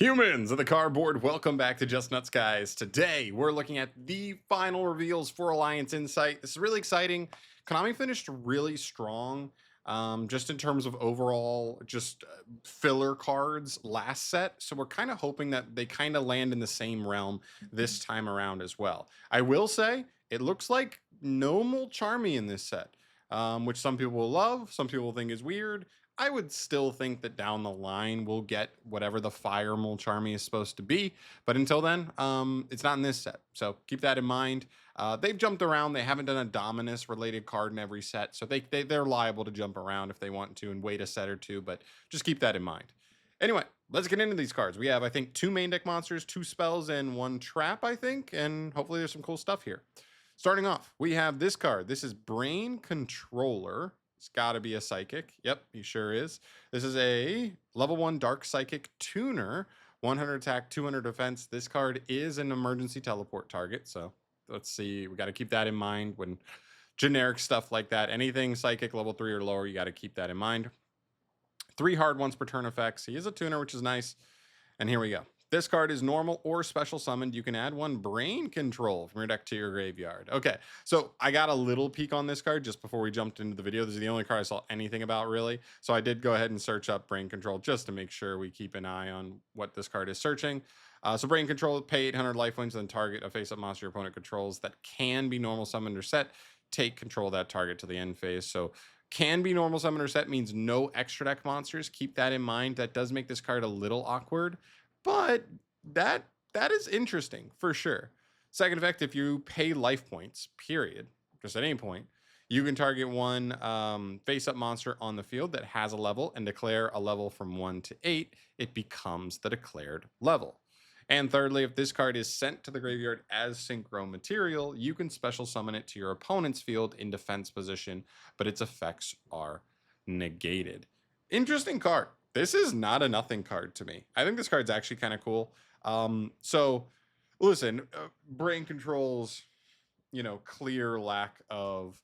Humans of the cardboard, welcome back to Just Nuts, guys. Today, we're looking at the final reveals for Alliance Insight. This is really exciting. Konami finished really strong, just in terms of overall, filler cards last set. So we're kind of hoping that they kind of land in the same realm this time around as well. I will say, it looks like no Charmy in this set, which some people will love, some people will think is weird. I would still think that down the line we'll get whatever the Fire Charmy is supposed to be. But until then, it's not in this set. So keep that in mind. They've jumped around. They haven't done a Dominus related card in every set. So they're liable to jump around if they want to and wait a set or two. But just keep that in mind. Anyway, let's get into these cards. We have, I think, 2 main deck monsters, 2 spells, and 1 trap, I think. And hopefully there's some cool stuff here. Starting off, we have this card. This is Brain Controller. It's got to be a Psychic. Yep, he sure is. This is a level 1 Dark Psychic Tuner. 100 attack, 200 defense. This card is an emergency teleport target. So let's see. We got to keep that in mind when generic stuff like that. Anything Psychic level 3 or lower, you got to keep that in mind. 3 hard once per turn effects. He is a tuner, which is nice. And here we go. This card is normal or special summoned. You can add 1 Brain Control from your deck to your graveyard. Okay, so I got a little peek on this card just before we jumped into the video. This is the only card I saw anything about, really. So I did go ahead and search up Brain Control just to make sure we keep an eye on what this card is searching. So Brain Control, pay 800 life points, then target a face-up monster your opponent controls that can be normal summoned or set. Take control of that target to the end phase. So can be normal summoned or set means no extra deck monsters. Keep that in mind. That does make this card a little awkward. But that is interesting for sure. Second effect, if you pay life points, period, just at any point, you can target 1 face-up monster on the field that has a level and declare a level from 1 to 8. It becomes the declared level. And thirdly, if this card is sent to the graveyard as synchro material, you can special summon it to your opponent's field in defense position, but its effects are negated. Interesting card. This is not a nothing card to me. I think this card's actually kind of cool. So listen, Brain Control's, clear lack of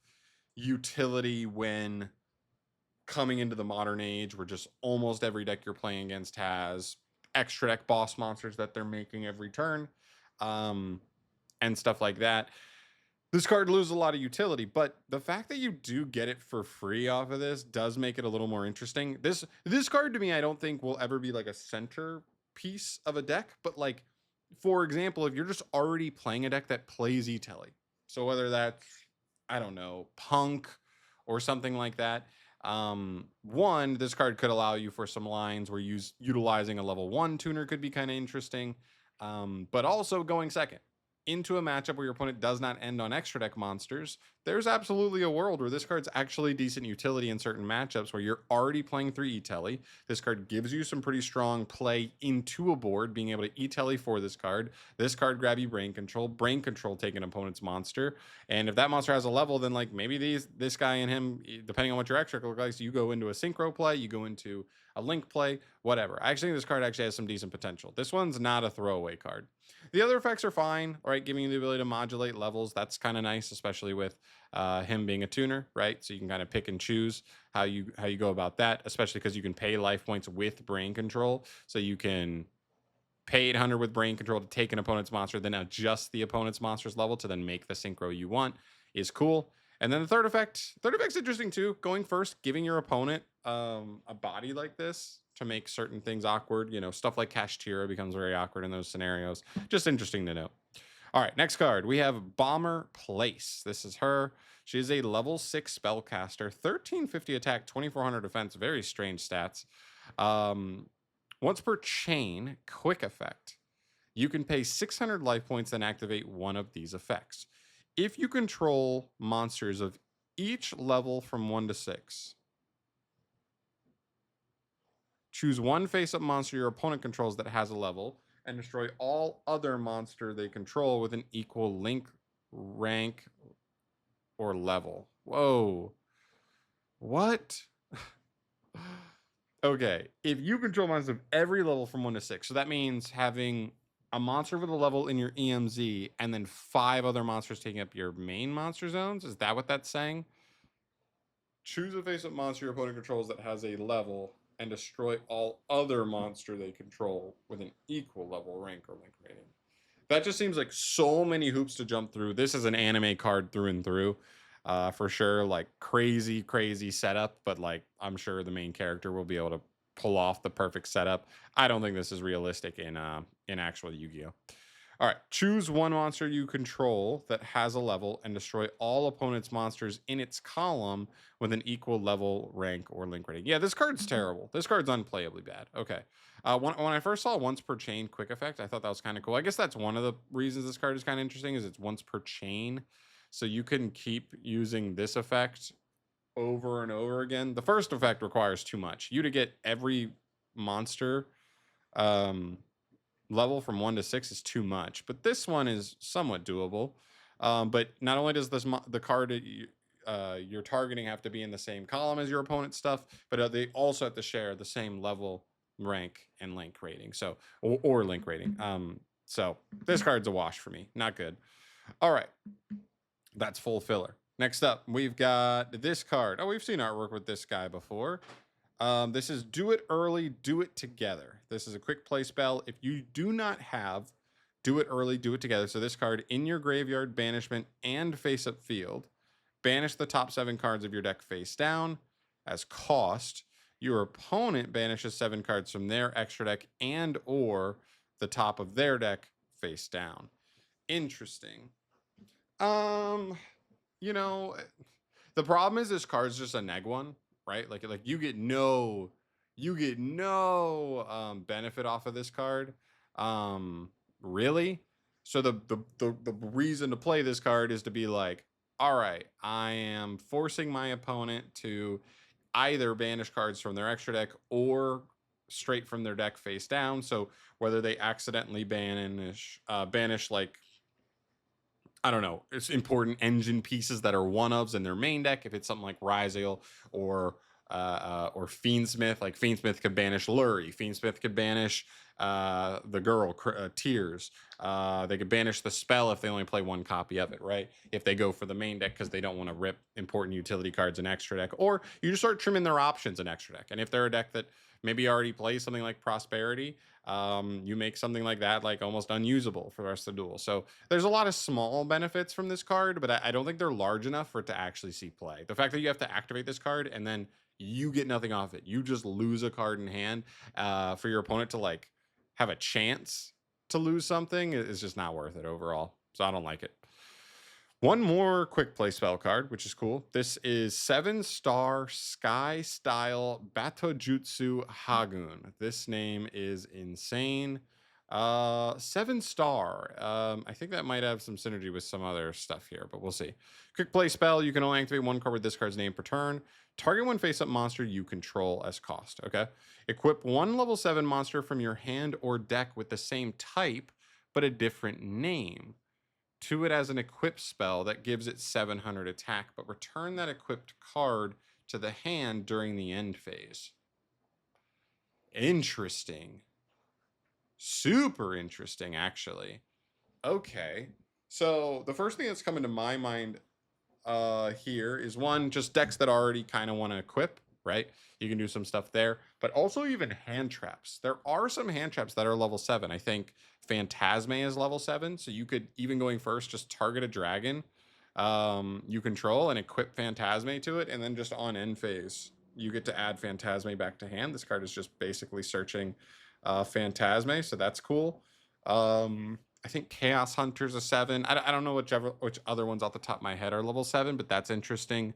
utility when coming into the modern age where just almost every deck you're playing against has extra deck boss monsters that they're making every turn, and stuff like that. This card loses a lot of utility, but the fact that you do get it for free off of this does make it a little more interesting. This card to me, I don't think will ever be like a center piece of a deck, but like, for example, if you're just already playing a deck that plays E-Telly, so whether that's, I don't know, Punk or something like that, this card could allow you for some lines where utilizing a level 1 tuner could be kind of interesting, but also going second into a matchup where your opponent does not end on extra deck monsters, there's absolutely a world where this card's actually decent utility in certain matchups where you're already playing 3 E-Telly. This card gives you some pretty strong play into a board, being able to E-Telly for this card. This card grab you Brain Control take an opponent's monster. And if that monster has a level, then like maybe this guy and him, depending on what your extra look like, so you go into a synchro play, you go into a link play, whatever. I actually think this card actually has some decent potential. This one's not a throwaway card. The other effects are fine, right? Giving you the ability to modulate levels. That's kind of nice, especially with him being a tuner, right? So you can kind of pick and choose how you go about that, especially because you can pay life points with Brain Control. So you can pay 800 with Brain Control to take an opponent's monster, then adjust the opponent's monster's level to then make the synchro you want is cool. And then the third effect's interesting too. Going first, giving your opponent a body like this to make certain things awkward. Stuff like Kashtira becomes very awkward in those scenarios. Just interesting to note. All right, next card. We have Bomber Place. This is her. She is a level 6 spellcaster, 1350 attack, 2400 defense. Very strange stats. Once per chain, quick effect. You can pay 600 life points and activate 1 of these effects. If you control monsters of each level from 1 to 6, choose 1 face-up monster your opponent controls that has a level, and destroy all other monster they control with an equal link, rank, or level. Whoa. What? Okay, if you control monsters of every level from 1 to 6, so that means having a monster with a level in your EMZ and then 5 other monsters taking up your main monster zones? Is that what that's saying? Choose a face-up monster your opponent controls that has a level and destroy all other monster they control with an equal level rank or link rating. That just seems like so many hoops to jump through. This is an anime card through and through, for sure. Like crazy, crazy setup, but like I'm sure the main character will be able to pull off the perfect setup. I don't think this is realistic in actual Yu-Gi-Oh. All right, choose one monster you control that has a level and destroy all opponents' monsters in its column with an equal level, rank, or link rating. Yeah, this card's terrible. This card's unplayably bad. Okay. When I first saw once per chain quick effect, I thought that was kind of cool. I guess that's one of the reasons this card is kind of interesting is it's once per chain. So you can keep using this effect over and over again. The first effect requires too much. You to get every monster um, level from 1 to 6 is too much, but this one is somewhat doable. But not only does the card you're targeting have to be in the same column as your opponent's stuff, but they also have to share the same level, rank, and link rating. So or link rating. So this card's a wash for me. Not good. All right, that's full filler. Next up, we've got this card. Oh, we've seen artwork with this guy before. This is Do It Early, Do It Together. This is a quick play spell. If you do not have Do It Early, Do It Together, so this card in your graveyard, banishment, and face-up field, banish the top 7 cards of your deck face down as cost. Your opponent banishes 7 cards from their extra deck and or the top of their deck face down. Interesting. Um, you know, the problem is this card's just a neg one, right? Like you get no benefit off of this card. Really? So the reason to play this card is to be like, all right, I am forcing my opponent to either banish cards from their extra deck or straight from their deck face down. So whether they accidentally banish like I don't know, it's important engine pieces that are one ofs in their main deck. If it's something like Ryzeal or Fiendsmith, like Fiendsmith could banish Lurie. Fiendsmith could banish the girl Tears. They could banish the spell if they only play one copy of it, right? If they go for the main deck because they don't want to rip important utility cards in extra deck, or you just start trimming their options in extra deck. And if they're a deck that maybe already plays something like Prosperity, you make something like that like almost unusable for the rest of the duel. So there's a lot of small benefits from this card, but I don't think they're large enough for it to actually see play. The fact that you have to activate this card and then you get nothing off it, you just lose a card in hand for your opponent to like have a chance to lose something is just not worth it overall. So I don't like it. One more quick play spell card, which is cool. This is 7-star Sky Style Batojutsu Hagun. This name is insane. 7-star. I think that might have some synergy with some other stuff here, but we'll see. Quick play spell. You can only activate one card with this card's name per turn. Target one face-up monster you control as cost. Okay. Equip one level 7 monster from your hand or deck with the same type, but a different name to it as an equipped spell that gives it 700 attack, but return that equipped card to the hand during the end phase. Interesting. Super interesting, actually. Okay. So the first thing that's coming to my mind here is one, just decks that already kind of want to equip, right? You can do some stuff there, but also even hand traps. There are some hand traps that are level 7. I think Phantasme is level 7, so you could, even going first, just target a dragon you control and equip Phantasme to it, and then just on end phase, you get to add Phantasme back to hand. This card is just basically searching Phantasme, so that's cool. I think Chaos Hunter's a 7. I don't know which other ones off the top of my head are level 7, but that's interesting.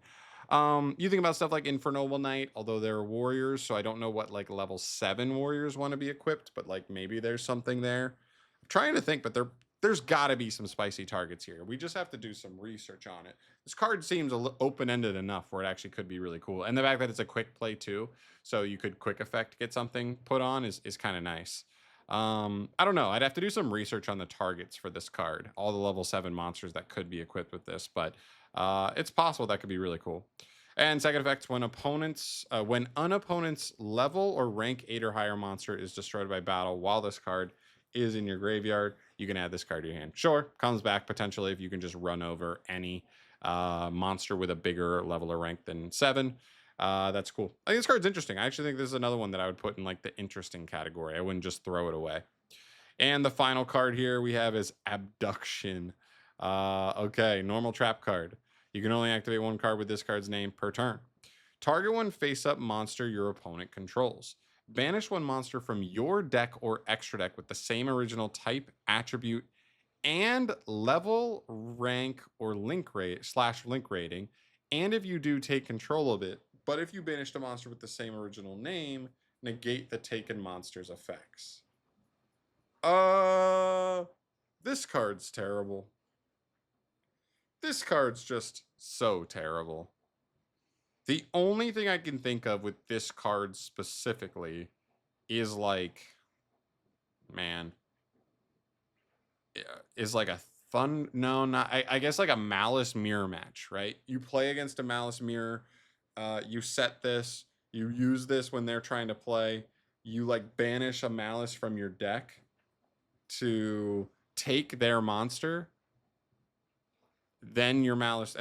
You think about stuff like Infernoble Knight, although they're warriors, so I don't know what like level 7 warriors want to be equipped, but like maybe there's something there. I'm trying to think, but there's got to be some spicy targets here. We just have to do some research on it. This card seems open-ended enough where it actually could be really cool. And the fact that it's a quick play too, so you could quick effect get something put on is kind of nice. I don't know. I'd have to do some research on the targets for this card, all the level 7 monsters that could be equipped with this, but it's possible that could be really cool. And second effect, when an opponent's level or rank 8 or higher monster is destroyed by battle while this card is in your graveyard, you can add this card to your hand. Sure, comes back potentially if you can just run over any monster with a bigger level or rank than 7. That's cool. I think this card's interesting. I actually think this is another one that I would put in like the interesting category. I wouldn't just throw it away. And the final card here we have is Abduction. Okay, normal trap card. You can only activate one card with this card's name per turn. Target one face-up monster your opponent controls. Banish one monster from your deck or extra deck with the same original type, attribute, and level, rank, or link rate / link rating. And if you do, take control of it. But if you banished a monster with the same original name, negate the taken monster's effects. This card's terrible. This card's just so terrible. The only thing I can think of with this card specifically is like, man, is like a fun, no, not, I guess like a Malice Mirror match, right? You play against a Malice Mirror, you set this, you use this when they're trying to play, you like banish a Malice from your deck to take their monster, then your Malice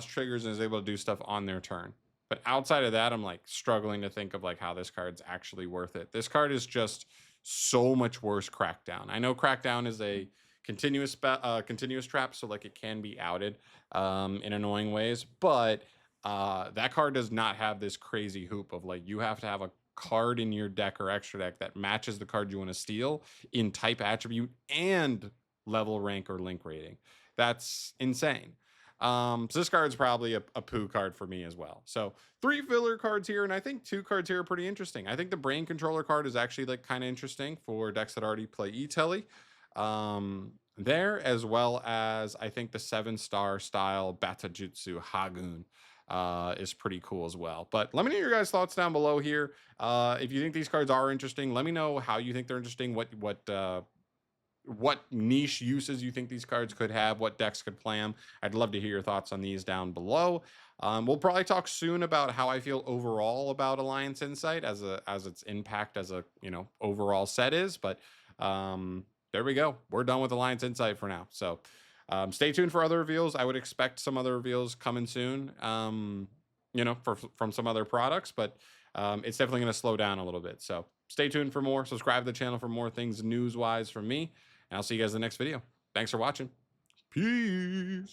triggers and is able to do stuff on their turn. But outside of that, I'm like struggling to think of like how this card's actually worth it. This card is just so much worse Crackdown. I know Crackdown is a continuous trap, so like it can be outed in annoying ways, but that card does not have this crazy hoop of like you have to have a card in your deck or extra deck that matches the card you want to steal in type, attribute, and level, rank, or link rating. That's insane. So this card's probably a poo card for me as well. So 3 filler cards here, and I think 2 cards here are pretty interesting. I think the Brain Controller card is actually like kind of interesting for decks that already play E-Telly. There, as well as I think the 7-star style Batajutsu Hagun is pretty cool as well. But let me know your guys' thoughts down below here. If you think these cards are interesting, let me know how you think they're interesting, what niche uses you think these cards could have, what decks could play them. I'd love to hear your thoughts on these down below. We'll probably talk soon about how I feel overall about Alliance Insight as its impact as a overall set is. But there we go. We're done with Alliance Insight for now. So stay tuned for other reveals. I would expect some other reveals coming soon. From some other products, but it's definitely going to slow down a little bit. So stay tuned for more. Subscribe to the channel for more things news-wise from me. And I'll see you guys in the next video. Thanks for watching. Peace.